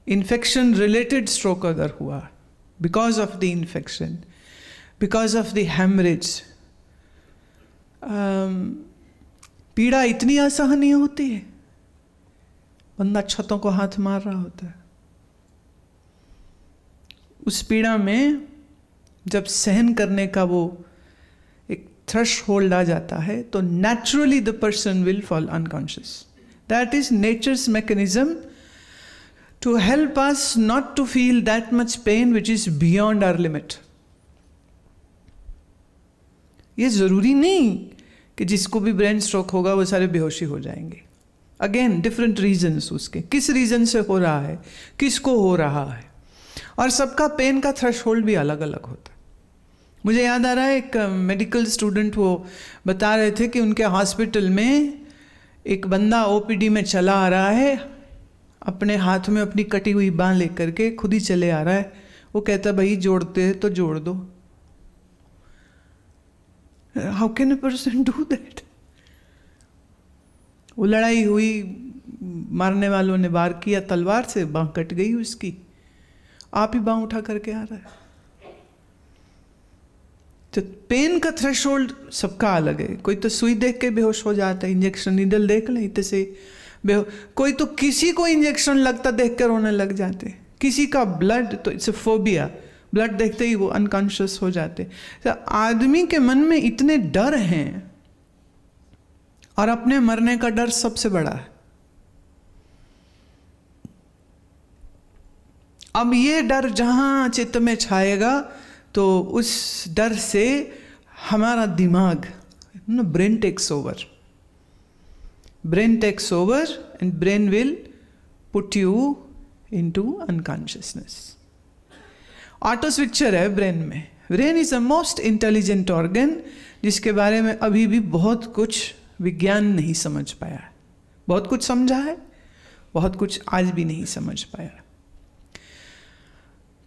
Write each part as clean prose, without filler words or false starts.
Infection related stroke अगर हुआ, because of the infection, because of the haemorrhage, पीड़ा इतनी असहनीय होती है, बंदा छतों को हाथ मार रहा होता है। उस पीड़ा में जब सहन करने का वो एक थ्रेशहोल्ड आ जाता है तो naturally the person will fall unconscious. That is nature's mechanism to help us not to feel that much pain which is beyond our limit. ये जरूरी नहीं कि जिसको भी ब्रेन स्ट्रोक होगा वो सारे बेहोशी हो जाएंगे। अगेन डिफरेंट रीजन्स, उसके किस रीजन से हो रहा है, किसको हो रहा है, और सबका पेन का थ्रेशहोल्ड भी अलग अलग होता है। मुझे याद आ रहा है एक मेडिकल स्टूडेंट वो बता रहे थे कि उनके हॉस्पिटल में एक बंदा ओपीडी में चला आ रहा है, अपने हाथ में अपनी कटी हुई बांह लेकर के खुद ही चले आ रहा है। वो कहता भाई जोड़ते हैं तो जोड़ दो। How can a person do that? वो लड़ाई हुई, मारने वालों ने वार किया तलवार से, बांह कट गई उसकी, आप ही बांह उठा करके आ रहा है। तो पेन का थ्रेशोल्ड सबका अलग है। कोई तो सुई देख के बेहोश हो जाता है, इंजेक्शन नीडल देख ले इतने से कोई तो किसी को इंजेक्शन लगता देख कर रोने लग जाते, किसी का ब्लड, तो इट्स फोबिया, ब्लड देखते ही वो अनकॉन्शियस हो जाते। तो आदमी के मन में इतने डर हैं, और अपने मरने का डर सबसे बड़ा है। अब ये डर जहां चित्त में छाएगा तो उस डर से हमारा दिमाग, brain takes over, brain takes over and brain will put you into unconsciousness. Auto switcher है ब्रेन में। Brain is the most intelligent organ, जिसके बारे में अभी भी बहुत कुछ विज्ञान नहीं समझ पाया है। बहुत कुछ समझा है, बहुत कुछ आज भी नहीं समझ पाया।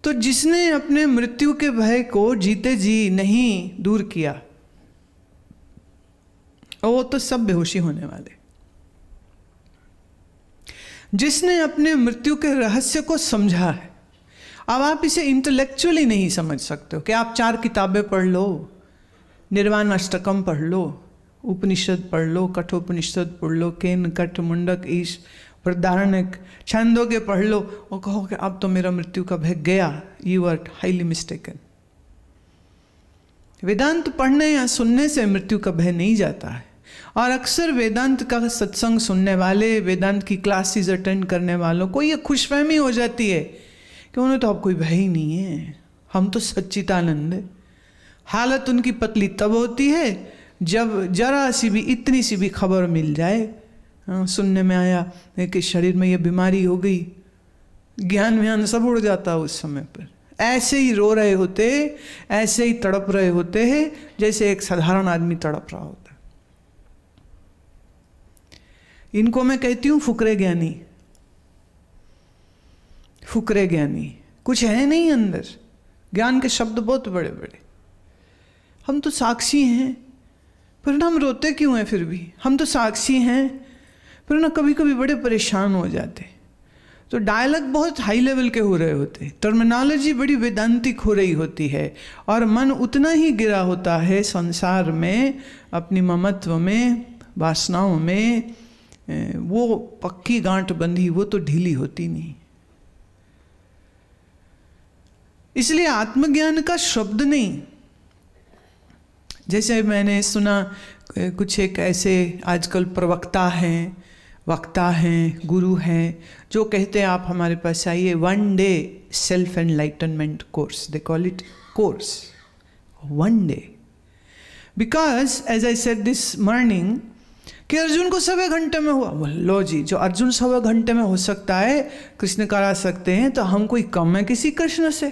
तो जिसने अपने मृत्यु के भय को जीते जी नहीं दूर किया, वो तो सब बेहोशी होने वाले। जिसने अपने मृत्यु के रहस्य को समझा है, अब आप इसे इंटेलेक्चुअली नहीं समझ सकते हो कि आप 4 किताबें पढ़ लो, निर्वाण अष्टकम पढ़ लो, उपनिषद पढ़ लो, कठोपनिषद पढ़ लो, केन कठ मुंडक ईश वृदारण्यक छंदोगे पढ़ लो, और कहो कि अब तो मेरा मृत्यु का भय गया। You are highly mistaken. Vedanta पढ़ने या सुनने से मृत्यु का भय नहीं जाता है। और अक्सर वेदांत का सत्संग सुनने वाले, वेदांत की क्लासेस अटेंड करने वालों को ये खुशफहमी हो जाती है कि उन्हें तो अब कोई भय ही नहीं है, हम तो सच्चिदानंद है। हालत उनकी पतली तब होती है जब जरा सी भी, इतनी सी भी खबर मिल जाए, सुनने में आया कि शरीर में ये बीमारी हो गई, ज्ञान व्यान सब उड़ जाता उस समय पर। ऐसे ही रो रहे होते, ऐसे ही तड़प रहे होते हैं जैसे एक साधारण आदमी तड़प रहा होता है। इनको मैं कहती हूं फुकरे ज्ञानी। फुकरे ज्ञानी, कुछ है नहीं अंदर, ज्ञान के शब्द बहुत बड़े बड़े। हम तो साक्षी हैं, पर हम रोते क्यों हैं? फिर भी हम तो साक्षी हैं, पर ना कभी कभी बड़े परेशान हो जाते। तो डायलॉग बहुत हाई लेवल के हो रहे होते, टर्मिनोलॉजी बड़ी वेदांतिक हो रही होती है, और मन उतना ही गिरा होता है संसार में, अपनी ममत्व में, वासनाओं में। वो पक्की गांठ बंधी, वो तो ढीली होती नहीं। इसलिए आत्मज्ञान का शब्द नहीं। जैसे मैंने सुना कुछ एक ऐसे आजकल प्रवक्ता हैं, वक्ता हैं, गुरु हैं, जो कहते हैं आप हमारे पास आइए, 1 day self enlightenment course, they call it course, 1 day. Because as I said this morning कि अर्जुन को 1.25 घंटे में हुआ। लो जी, जो अर्जुन 1.25 घंटे में हो सकता है, कृष्ण करा सकते हैं, तो हम कोई कम है किसी कृष्ण से?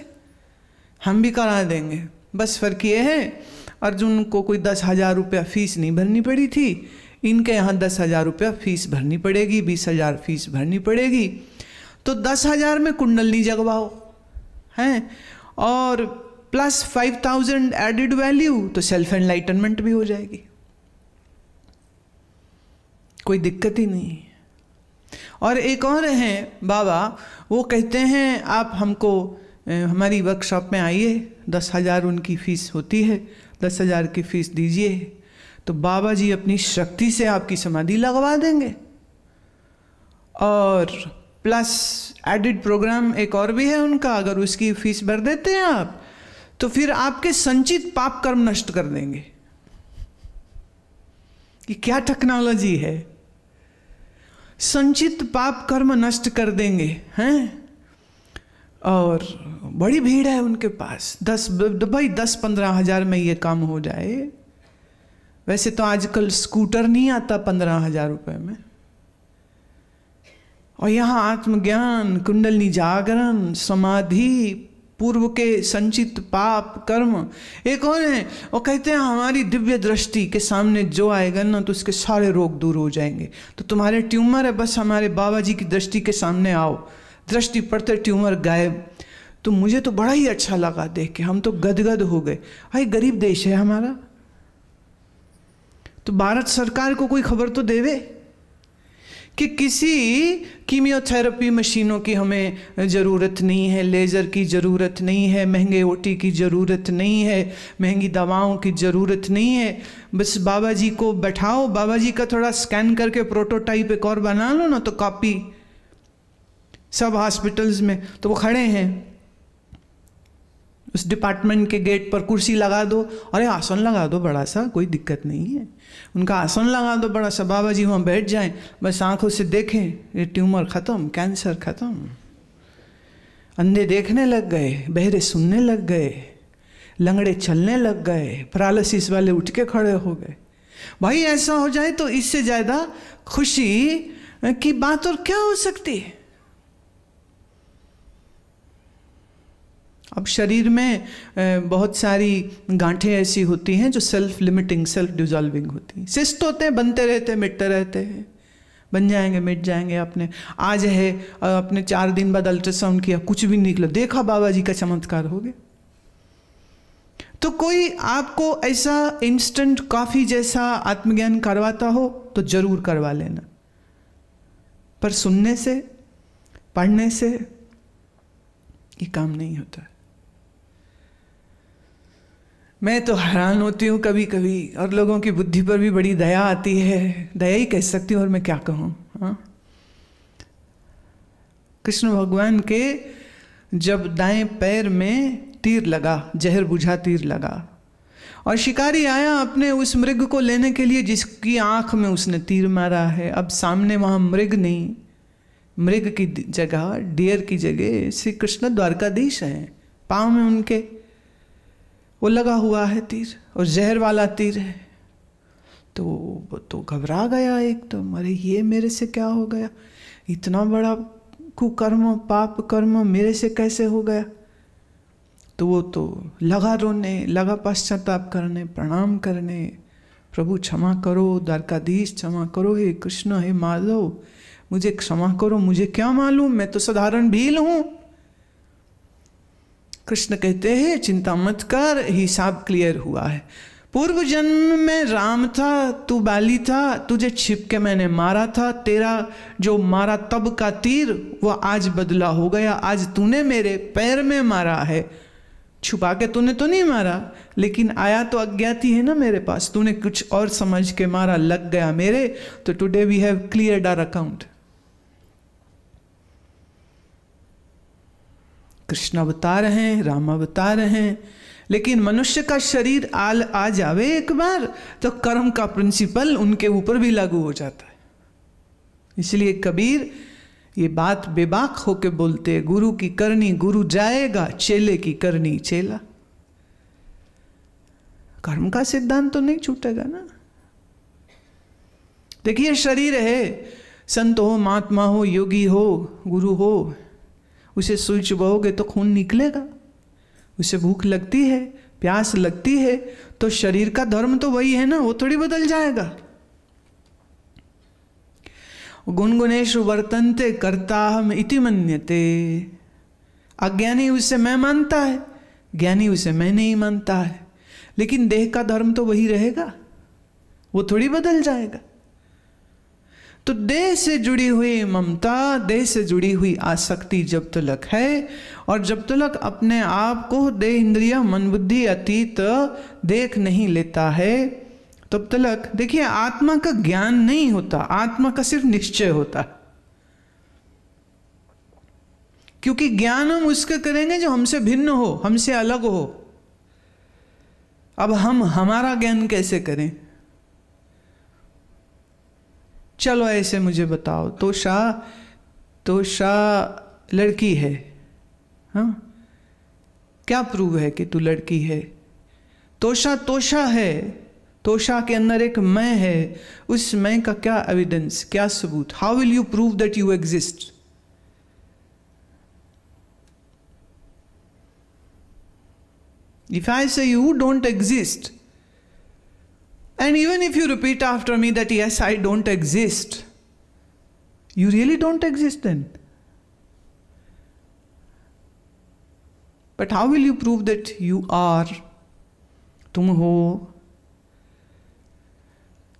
हम भी करा देंगे। बस फर्क ये है, अर्जुन को कोई 10,000 रुपया फीस नहीं भरनी पड़ी थी, इनके यहाँ 10,000 रुपया फीस भरनी पड़ेगी, 20,000 फीस भरनी पड़ेगी। तो 10,000 में कुंडलनी जगवाओ हैं, और प्लस 5,000 एडिड वैल्यू, तो सेल्फ एनलाइटनमेंट भी हो जाएगी, कोई दिक्कत ही नहीं। और एक और हैं बाबा, वो कहते हैं आप हमको हमारी वर्कशॉप में आइए, 10,000 उनकी फ़ीस होती है, 10,000 की फ़ीस दीजिए, तो बाबा जी अपनी शक्ति से आपकी समाधि लगवा देंगे। और प्लस एडिड प्रोग्राम एक और भी है उनका, अगर उसकी फ़ीस भर देते हैं आप तो फिर आपके संचित पाप कर्म नष्ट कर देंगे। ये क्या टेक्नोलॉजी है, संचित पाप कर्म नष्ट कर देंगे हैं। और बड़ी भीड़ है उनके पास, 10-15 हज़ार में ये काम हो जाए। वैसे तो आजकल स्कूटर नहीं आता 15,000 रुपये में। और यहाँ आत्मज्ञान, कुंडलनी जागरण, समाधि, पूर्व के संचित पाप कर्म। एक और है, वो कहते हैं हमारी दिव्य दृष्टि के सामने जो आएगा ना तो उसके सारे रोग दूर हो जाएंगे। तो तुम्हारे ट्यूमर है, बस हमारे बाबा जी की दृष्टि के सामने आओ, दृष्टि पड़ते ट्यूमर गायब। तो मुझे तो बड़ा ही अच्छा लगा देख के, हम तो गदगद हो गए। भाई गरीब देश है हमारा, तो भारत सरकार को कोई खबर तो देवे कि किसी कीमियोथेरेपी मशीनों की हमें ज़रूरत नहीं है, लेज़र की ज़रूरत नहीं है, महंगे ओटी की ज़रूरत नहीं है, महंगी दवाओं की ज़रूरत नहीं है। बस बाबा जी को बैठाओ, बाबा जी का थोड़ा स्कैन करके प्रोटोटाइप एक और बना लो ना, तो कॉपी सब हॉस्पिटल्स में तो वो खड़े हैं, उस डिपार्टमेंट के गेट पर कुर्सी लगा दो, अरे आसन लगा दो बड़ा सा, कोई दिक्कत नहीं है, उनका आसन लगा दो बड़ा सा, बाबा जी वहाँ बैठ जाएं, बस आंखों से देखें, ये ट्यूमर ख़त्म, कैंसर ख़त्म। अंधे देखने लग गए, बहरे सुनने लग गए, लंगड़े चलने लग गए, पैरालिसिस वाले उठ के खड़े हो गए। भाई ऐसा हो जाए तो इससे ज़्यादा खुशी की बात और क्या हो सकती है। अब शरीर में बहुत सारी गांठें ऐसी होती हैं जो सेल्फ लिमिटिंग, सेल्फ डिजॉल्विंग होती हैं। सिस्ट होते हैं, बनते रहते हैं, मिटते रहते हैं, बन जाएंगे, मिट जाएंगे। आपने आज है, अपने 4 दिन बाद अल्ट्रासाउंड किया, कुछ भी निकला, देखा बाबा जी का चमत्कार हो गया। तो कोई आपको ऐसा इंस्टेंट कॉफी जैसा आत्मज्ञान करवाता हो तो जरूर करवा लेना, पर सुनने से, पढ़ने से ये काम नहीं होता। मैं तो हैरान होती हूँ कभी कभी, और लोगों की बुद्धि पर भी बड़ी दया आती है, दया ही कह सकती हूँ, और मैं क्या कहूँ। हाँ, कृष्ण भगवान के जब दाएं पैर में तीर लगा, जहर बुझा तीर लगा, और शिकारी आया अपने उस मृग को लेने के लिए जिसकी आंख में उसने तीर मारा है। अब सामने वहाँ मृग नहीं, मृग की जगह, डियर की जगह श्री कृष्ण द्वारकाधीश हैं, पाँव में उनके वो लगा हुआ है तीर, और जहर वाला तीर है। तो घबरा गया एक तो, अरे ये मेरे से क्या हो गया, इतना बड़ा कुकर्म, पाप कर्म मेरे से कैसे हो गया। तो वो तो लगा रोने, लगा पश्चाताप करने, प्रणाम करने, प्रभु क्षमा करो, द्वारकाधीश क्षमा करो, हे कृष्ण, हे माधव मुझे क्षमा करो, मुझे क्या मालूम, मैं तो साधारण भील हूं। कृष्ण कहते हैं चिंता मत कर, हिसाब क्लियर हुआ है। पूर्व जन्म में राम था, तू बाली था, तुझे छिप के मैंने मारा था, तेरा जो मारा तब का तीर वो आज बदला हो गया, आज तूने मेरे पैर में मारा है, छुपा के तूने तो नहीं मारा, लेकिन आया तो अज्ञाती है ना मेरे पास, तूने कुछ और समझ के मारा, लग गया मेरे। तो today we have cleared our account. Krishna अवतार हैं, राम अवतार हैं, लेकिन मनुष्य का शरीर आ जावे एक बार तो कर्म का प्रिंसिपल उनके ऊपर भी लागू हो जाता है। इसलिए कबीर ये बात बेबाक होके बोलते, गुरु की करनी गुरु जाएगा, चेले की करनी चेला। कर्म का सिद्धांत तो नहीं छूटेगा ना। देखिए शरीर है, संत हो, महात्मा हो, योगी हो, गुरु हो, उसे सुई चुबाओगे तो खून निकलेगा, उसे भूख लगती है, प्यास लगती है, तो शरीर का धर्म तो वही है ना, वो थोड़ी बदल जाएगा। गुणगुणेषु वर्तन्ते कर्ताहम् इति मन्यते। अज्ञानी उसे मैं मानता है, ज्ञानी उसे मैं नहीं मानता है, लेकिन देह का धर्म तो वही रहेगा, वो थोड़ी बदल जाएगा। तो देह से जुड़ी हुई ममता, देह से जुड़ी हुई आसक्ति जब तक है, और जब तक अपने आप को देह इंद्रिय मन बुद्धि अतीत देख नहीं लेता है, तब तक देखिए आत्मा का ज्ञान नहीं होता, आत्मा का सिर्फ निश्चय होता है। क्योंकि ज्ञान हम उसका करेंगे जो हमसे भिन्न हो, हमसे अलग हो। अब हम हमारा ज्ञान कैसे करें? चलो ऐसे मुझे बताओ, तोषा लड़की है, हाँ, क्या प्रूव है कि तू लड़की है? तोषा है, तोषा के अंदर एक मैं है, उस मैं का क्या एविडेंस, क्या सबूत? How will you prove that you exist? If I say you don't exist, and even if you repeat after me that yes, I don't exist, you really don't exist then. But how will you prove that you are? तुम हो।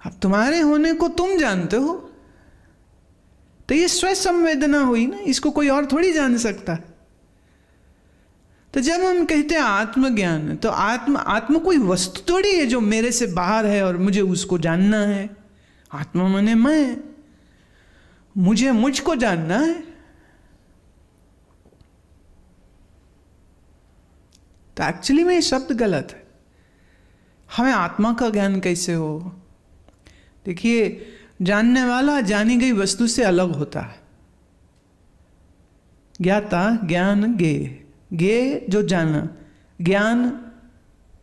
अब तुम्हारे होने को तुम जानते हो, तो ये स्वयं संवेदना हुई ना, इसको कोई और थोड़ी जान सकता है। तो जब हम कहते हैं आत्मज्ञान, तो आत्मा कोई वस्तु थोड़ी है जो मेरे से बाहर है और मुझे उसको जानना है। आत्मा माने मैं, मुझे मुझको जानना है। तो एक्चुअली में ये शब्द गलत है। हमें आत्मा का ज्ञान कैसे हो? देखिए, जानने वाला जानी गई वस्तु से अलग होता है। ज्ञाता ज्ञान गे जो जाना, ज्ञान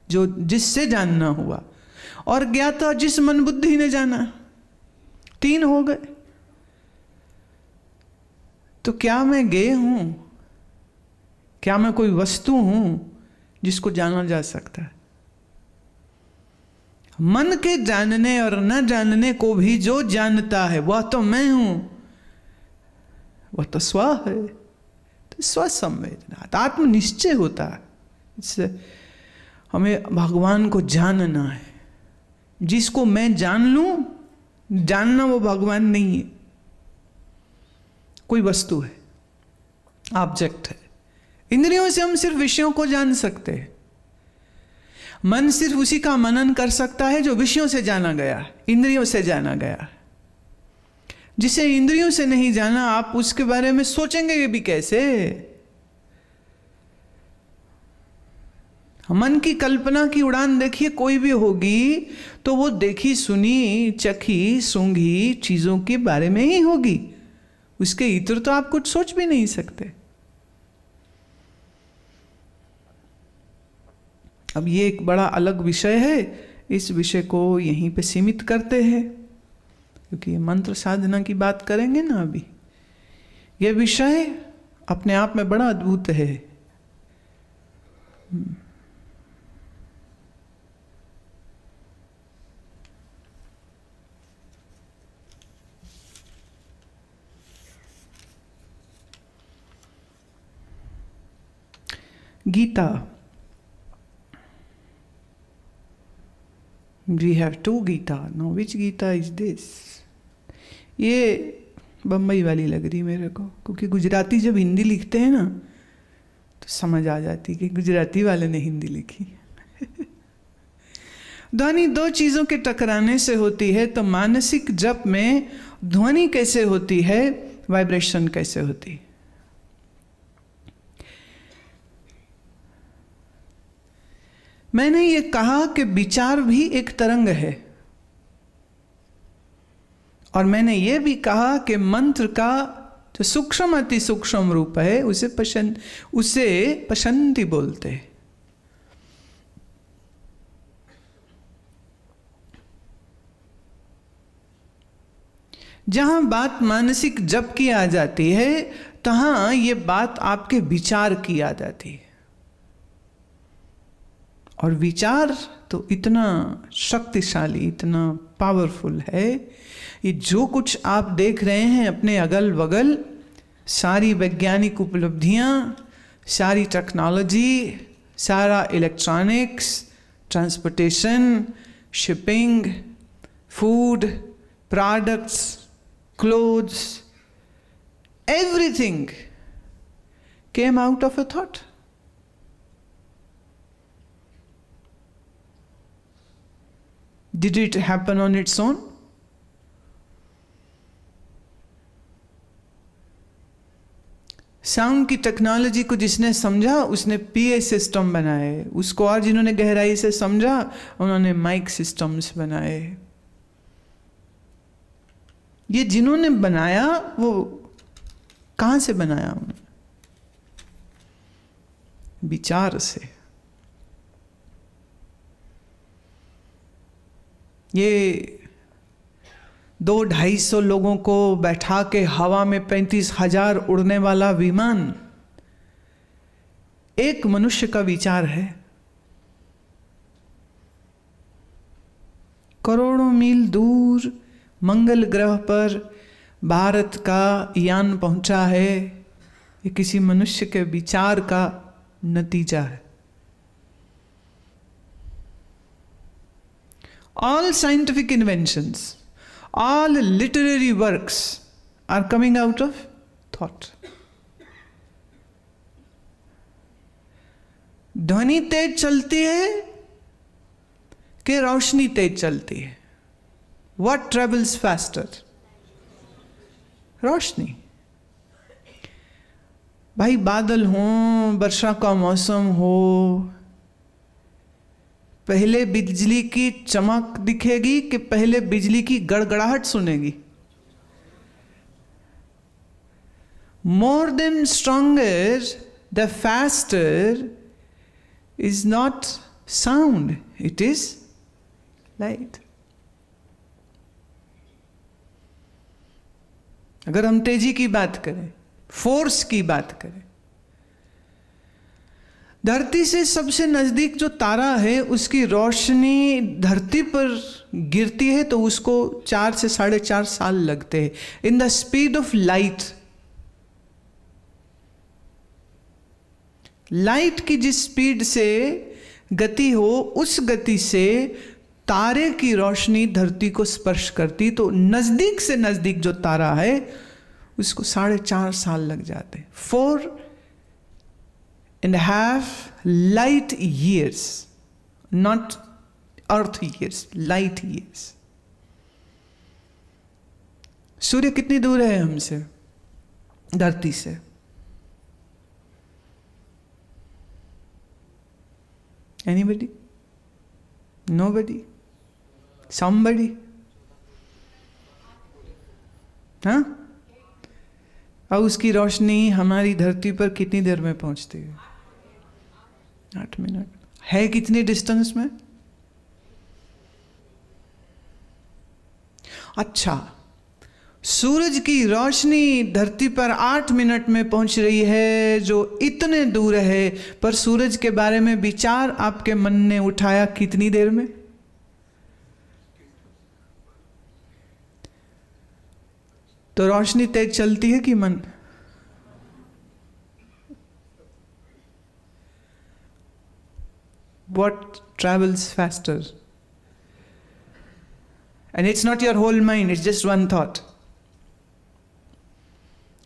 जो जिससे जानना हुआ, और ज्ञाता जिस मन बुद्धि ने जाना, तीन हो गए। तो क्या मैं गे हूं? क्या मैं कोई वस्तु हूं जिसको जाना जा सकता है? मन के जानने और न जानने को भी जो जानता है वह तो मैं हूं, वह तो स्व है। तो स्व संवेदना, आत्मनिश्चय होता है। इससे हमें भगवान को जानना है। जिसको मैं जान लूं, जानना वो भगवान नहीं है, कोई वस्तु है, ऑब्जेक्ट है। इंद्रियों से हम सिर्फ विषयों को जान सकते हैं। मन सिर्फ उसी का मनन कर सकता है जो विषयों से जाना गया, इंद्रियों से जाना गया। जिसे इंद्रियों से नहीं जाना, आप उसके बारे में सोचेंगे भी कैसे? मन की कल्पना की उड़ान देखिए, कोई भी होगी तो वो देखी सुनी चखी सूंघी चीजों के बारे में ही होगी। उसके इतर तो आप कुछ सोच भी नहीं सकते। अब ये एक बड़ा अलग विषय है, इस विषय को यहीं पे सीमित करते हैं, क्योंकि ये मंत्र साधना की बात करेंगे ना अभी। ये विषय अपने आप में बड़ा अद्भुत है। Gita, we have two Gita. Now which Gita is this? ये बम्बई वाली लग रही मेरे को, क्योंकि गुजराती जब हिंदी लिखते हैं ना तो समझ आ जाती कि गुजराती वाले ने हिंदी लिखी। ध्वनि दो चीजों के टकराने से होती है, तो मानसिक जप में ध्वनि कैसे होती है, वाइब्रेशन कैसे होती है। मैंने ये कहा कि विचार भी एक तरंग है, और मैंने ये भी कहा कि मंत्र का जो सूक्ष्म अति सूक्ष्म रूप है उसे पशंति बोलते हैं। जहां बात मानसिक जप की आ जाती है, तहां ये बात आपके विचार की आ जाती है। और विचार तो इतना शक्तिशाली, इतना पावरफुल है, ये जो कुछ आप देख रहे हैं अपने अगल बगल, सारी वैज्ञानिक उपलब्धियां, सारी टेक्नोलॉजी, सारा electronics, transportation, shipping, food, products, clothes, everything came out of a thought. Did it happen on its own? Sound की टेक्नोलॉजी को जिसने समझा उसने पीए सिस्टम बनाए, उसको और जिन्होंने गहराई से समझा उन्होंने माइक सिस्टम्स बनाए। ये जिन्होंने बनाया वो कहाँ से बनाया? उन्होंने विचार से। ये 200-250 लोगों को बैठा के हवा में 35,000 उड़ने वाला विमान एक मनुष्य का विचार है। करोड़ों मील दूर मंगल ग्रह पर भारत का यान पहुंचा है, ये किसी मनुष्य के विचार का नतीजा है। All scientific inventions, all literary works are coming out of thought. ध्वनि तेज चलती है कि रोशनी तेज चलती है? What travels faster? रोशनी। भाई बादल हो, वर्षा का मौसम हो, पहले बिजली की चमक दिखेगी कि पहले बिजली की गड़गड़ाहट सुनेगी? More than stronger, the faster is not sound, it is light. अगर हम तेजी की बात करें, फोर्स की बात करें, धरती से सबसे नजदीक जो तारा है उसकी रोशनी धरती पर गिरती है तो उसको 4 से 4.5 साल लगते हैं। In the speed of light, light की जिस स्पीड से गति हो उस गति से तारे की रोशनी धरती को स्पर्श करती, तो नजदीक से नजदीक जो तारा है उसको 4.5 साल लग जाते। 4.5 light years, not earth years, light years. सूर्य कितनी दूर है हमसे, धरती से? Anybody? Nobody? Somebody? हाँ? और उसकी रोशनी हमारी धरती पर कितनी देर में पहुंचती है? 8 मिनट। है कितनी डिस्टेंस में? अच्छा, सूरज की रोशनी धरती पर 8 मिनट में पहुंच रही है, जो इतने दूर है, पर सूरज के बारे में विचार आपके मन ने उठाया कितनी देर में? तो रोशनी तेज चलती है कि मन? What travels faster? And it's not your whole mind, it's just one thought.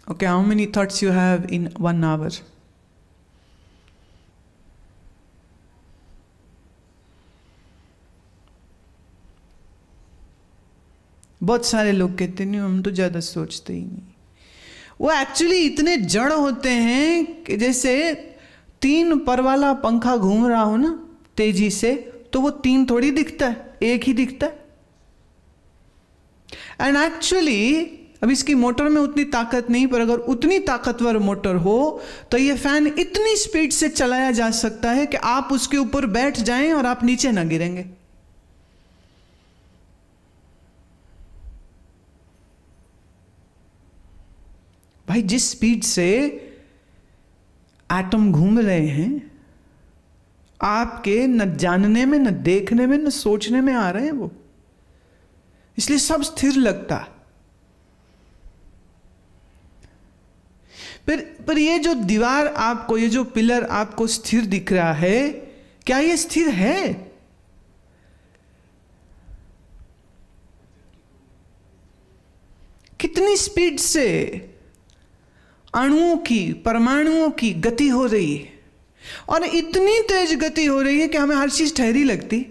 Okay, how many thoughts you have in 1 hour? बहुत सारे लोग कहते नहीं, हम तो ज़्यादा सोचते ही नहीं। वो एक्चुअली इतने जड़ होते हैं कि जैसे 3 पर वाला पंखा घूम रहा हो ना तेजी से, तो वो 3 थोड़ी दिखता है, एक ही दिखता है। एंड एक्चुअली अब इसकी मोटर में उतनी ताकत नहीं, पर अगर उतनी ताकतवर मोटर हो तो ये फैन इतनी स्पीड से चलाया जा सकता है कि आप उसके ऊपर बैठ जाएं और आप नीचे ना गिरेंगे। भाई जिस स्पीड से एटम घूम रहे हैं, आपके न जानने में, न देखने में, न सोचने में आ रहे हैं वो, इसलिए सब स्थिर लगता है। पर ये जो दीवार आपको, ये जो पिलर आपको स्थिर दिख रहा है, क्या ये स्थिर है? कितनी इतनी स्पीड से अणुओं की, परमाणुओं की गति हो रही है, और इतनी तेज गति हो रही है कि हमें हर चीज ठहरी लगती।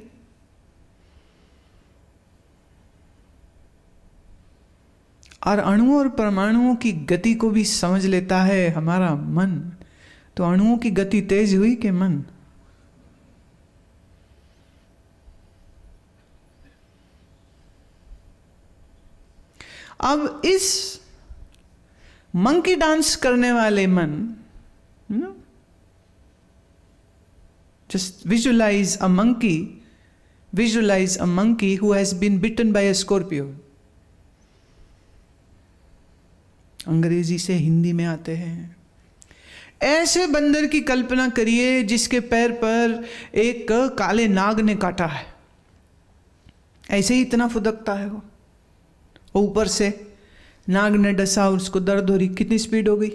और अणुओं और परमाणुओं की गति को भी समझ लेता है हमारा मन। तो अणुओं की गति तेज हुई कि मन? अब इस मंकी डांस करने वाले मन, just visualise a monkey who has been bitten by a scorpion. अंग्रेजी से हिंदी में आते हैं। ऐसे बंदर की कल्पना करिए जिसके पैर पर एक काले नाग ने काटा है, ऐसे ही इतना फुदकता है वो, ऊपर से नाग ने डसा और उसको दर्द हो रही, कितनी स्पीड हो गई।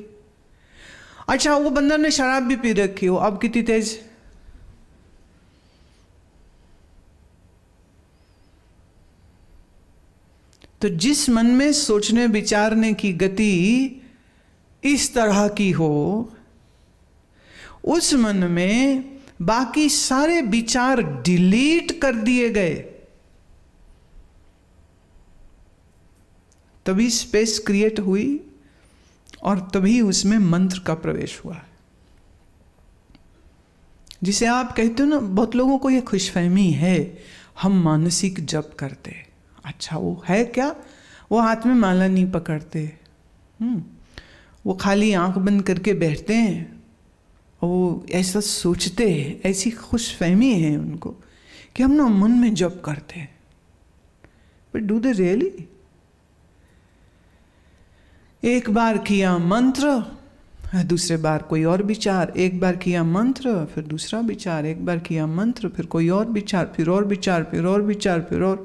अच्छा, वो बंदर ने शराब भी पी रखी हो, अब कितनी तेज। तो जिस मन में सोचने विचारने की गति इस तरह की हो, उस मन में बाकी सारे विचार डिलीट कर दिए गए, तभी स्पेस क्रिएट हुई और तभी उसमें मंत्र का प्रवेश हुआ। जिसे आप कहते हो ना, बहुत लोगों को यह खुशफहमी है हम मानसिक जप करते। अच्छा, वो है क्या? वो हाथ में माला नहीं पकड़ते, वो खाली आंख बंद करके बैठते हैं और वो ऐसा सोचते हैं, ऐसी खुशफहमी है उनको कि हम ना मन में जप करते हैं। But do they really? एक बार किया मंत्र, दूसरे बार कोई और विचार, एक बार किया मंत्र फिर दूसरा विचार, एक बार किया मंत्र फिर कोई और विचार, फिर और विचार, फिर और विचार, फिर और।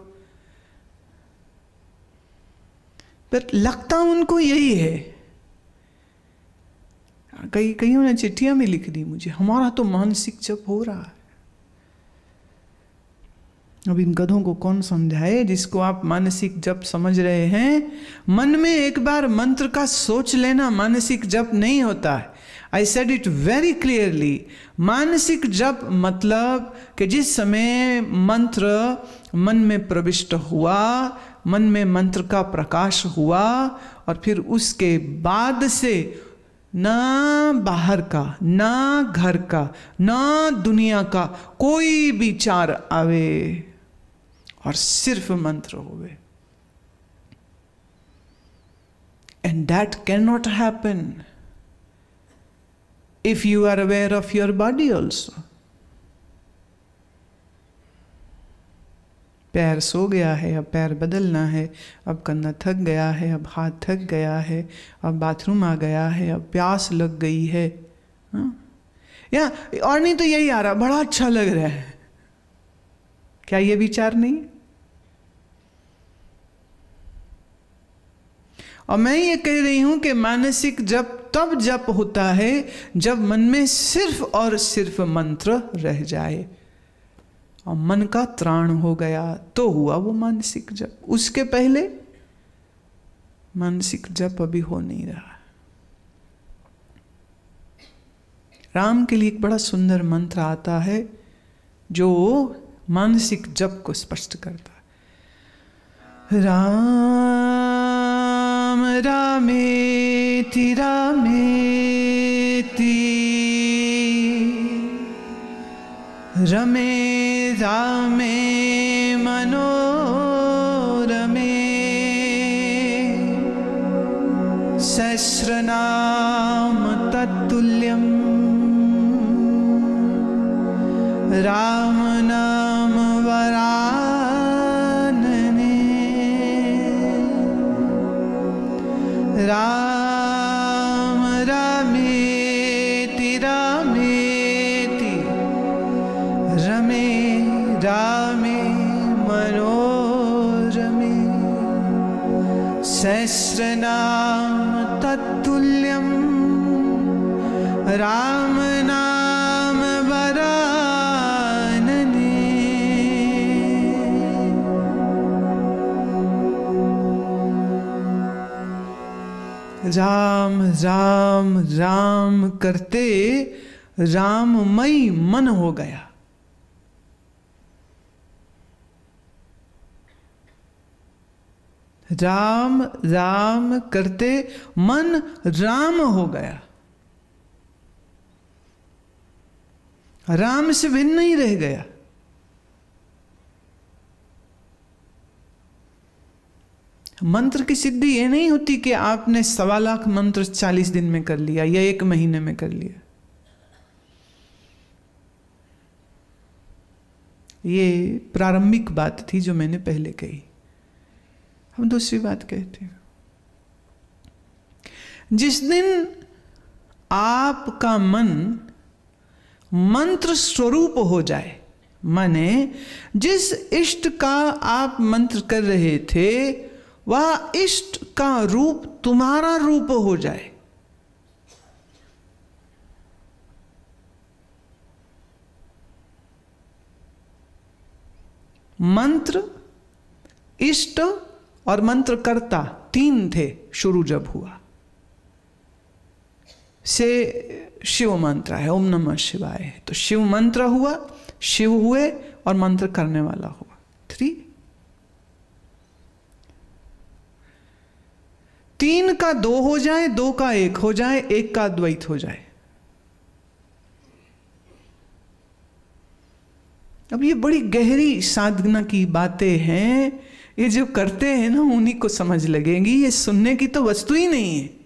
पर लगता उनको यही है। कईयों ने चिट्ठियां भी लिख दी मुझे, हमारा तो मानसिक जप हो रहा है। अब इन गधों को कौन समझाए जिसको आप मानसिक जप समझ रहे हैं। मन में एक बार मंत्र का सोच लेना मानसिक जप नहीं होता है। I said it very clearly. मानसिक जप मतलब कि जिस समय मंत्र मन में प्रविष्ट हुआ, मन में मंत्र का प्रकाश हुआ और फिर उसके बाद से ना बाहर का, ना घर का, ना दुनिया का कोई विचार आवे और सिर्फ मंत्र होवे। And that cannot happen if you are aware of your body also. पैर सो गया है, अब पैर बदलना है, अब कंधा थक गया है, अब हाथ थक गया है, अब बाथरूम आ गया है, अब प्यास लग गई है, या और नहीं तो यही आ रहा, बड़ा अच्छा लग रहा है। क्या ये विचार नहीं? और मैं ये कह रही हूं कि मानसिक जप तब जप होता है जब मन में सिर्फ और सिर्फ मंत्र रह जाए और मन का त्राण हो गया तो हुआ वो मानसिक जप। उसके पहले मानसिक जप अभी हो नहीं रहा। राम के लिए एक बड़ा सुंदर मंत्र आता है जो मानसिक जप को स्पष्ट करता है। राम रामेति रामेति रमे रामे मनोरमे सहस्रनाम तत्तुल्यम् राम नाम वरानने। राम रामेति रामेति रमे रामे मनोरमे सहस्रनाम तत्तुल्यम् राम नाम वरानने। राम राम राम करते राममय मन हो गया। राम राम करते मन राम हो गया, राम से भिन्न नहीं रह गया। मंत्र की सिद्धि ये नहीं होती कि आपने 1.25 लाख मंत्र 40 दिन में कर लिया या 1 महीने में कर लिया। ये प्रारंभिक बात थी जो मैंने पहले कही। हम दूसरी बात कहते हैं, जिस दिन आपका मन मंत्र स्वरूप हो जाए, माने जिस इष्ट का आप मंत्र कर रहे थे वह इष्ट का रूप तुम्हारा रूप हो जाए, मंत्र इष्ट और मंत्रकर्ता 3 थे शुरू जब हुआ से शिव मंत्र है, ओम नमः शिवाय है, तो शिव मंत्र हुआ, शिव हुए और मंत्र करने वाला हुआ 3। 3 का 2 हो जाए, 2 का 1 हो जाए, 1 का अद्वैत हो जाए। अब ये बड़ी गहरी साधना की बातें हैं, ये जो करते हैं ना उन्हीं को समझ लगेंगी, ये सुनने की तो वस्तु ही नहीं है।